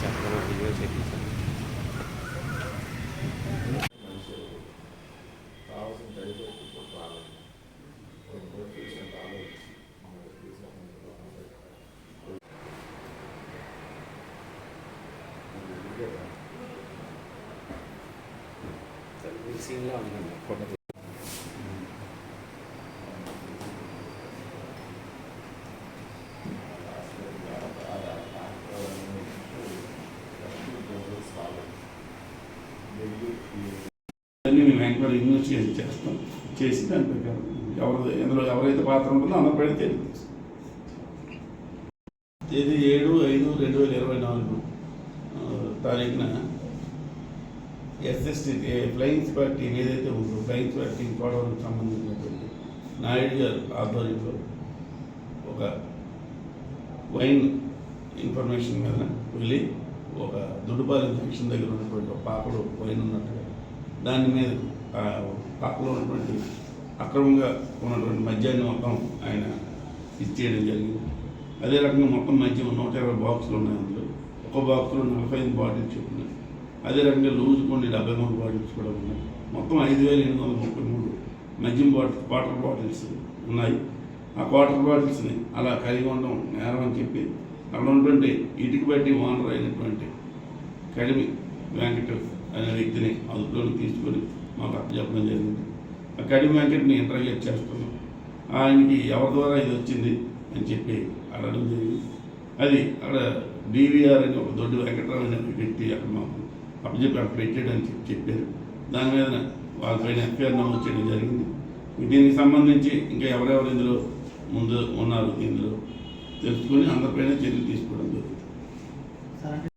చెప్పడం వీడియో చేయించాను. సీన్లో ఉందండి ఫోటో. మేము ఎంక్వైరీ ఇన్వెస్టిగేషన్ చేస్తాం. చేసి దాని ప్రకారం ఇందులో ఎవరైతే పాత్ర ఉంటుందో అందరి పైన తెలియజేస్తాం. తేదీ 7/5/2024 తారీఖున ఎస్ఎస్టీ ఫ్లయింగ్ స్క్వాడ్ టీం ఏదైతే ఉందో ఫ్లయింగ్ స్క్వాడ్ టీం కోడవరకు సంబంధించినటువంటి నాయుడు గారు ఆధ్వర్యంలో ఒక వైన్ ఇన్ఫర్మేషన్ మీద వెళ్ళి ఒక దుడ్డుపాలెం జంక్షన్ దగ్గర ఉన్నటువంటి ఒక పాకలో వైన్ ఉన్నట్టుగా దాని మీద పాకలో ఉన్నటువంటి అక్రమంగా ఉన్నటువంటి మద్యాన్ని మొత్తం ఆయన ఇచ్చేయడం జరిగింది. అదే రకంగా మొత్తం మద్యం 120 బాక్సులు ఉన్నాయి. అందులో ఒక బాక్స్లో 45 బాటిల్స్ చెప్పున్నాయి. అదే రకంగా లూజ్ కొన్ని 73 బాటిల్స్ కూడా ఉన్నాయి. మొత్తం 5,833 మద్యం వాటర్ బాటిల్స్ ఉన్నాయి. ఆ వాటర్ బాటిల్స్ని అలా కలిగి ఉండడం నేరం అని చెప్పి అక్కడ ఉన్నటువంటి ఇటుక బట్టి ఓనర్ అయినటువంటి కడిమి వెంకట అనే వ్యక్తిని అదుపులోకి తీసుకొని మాకు అప్పచెప్పడం జరిగింది. ఆ కడిమి వెంకట్ని ఇంటర్వ్యూట్ చేస్తున్నాం. ఆయనకి ఎవరి ద్వారా ఇది వచ్చింది అని చెప్పి అడగడం జరిగింది. అది అక్కడ డివిఆర్ అని ఒక దొడ్డు వెంకటరావు అనే వ్యక్తి అక్కడ మాకు అప్పచెప్పి అక్కడ పెట్టాడని చెప్పారు. దాని మీద వాళ్ళపైన ఎఫ్ఐఆర్ నమోదు చేయడం జరిగింది. దీనికి సంబంధించి ఇంకా ఎవరెవరు ఇందులో ముందు ఉన్నారు ఇందులో తెలుసుకొని అందరిపైన చర్యలు తీసుకోవడం జరుగుతుంది.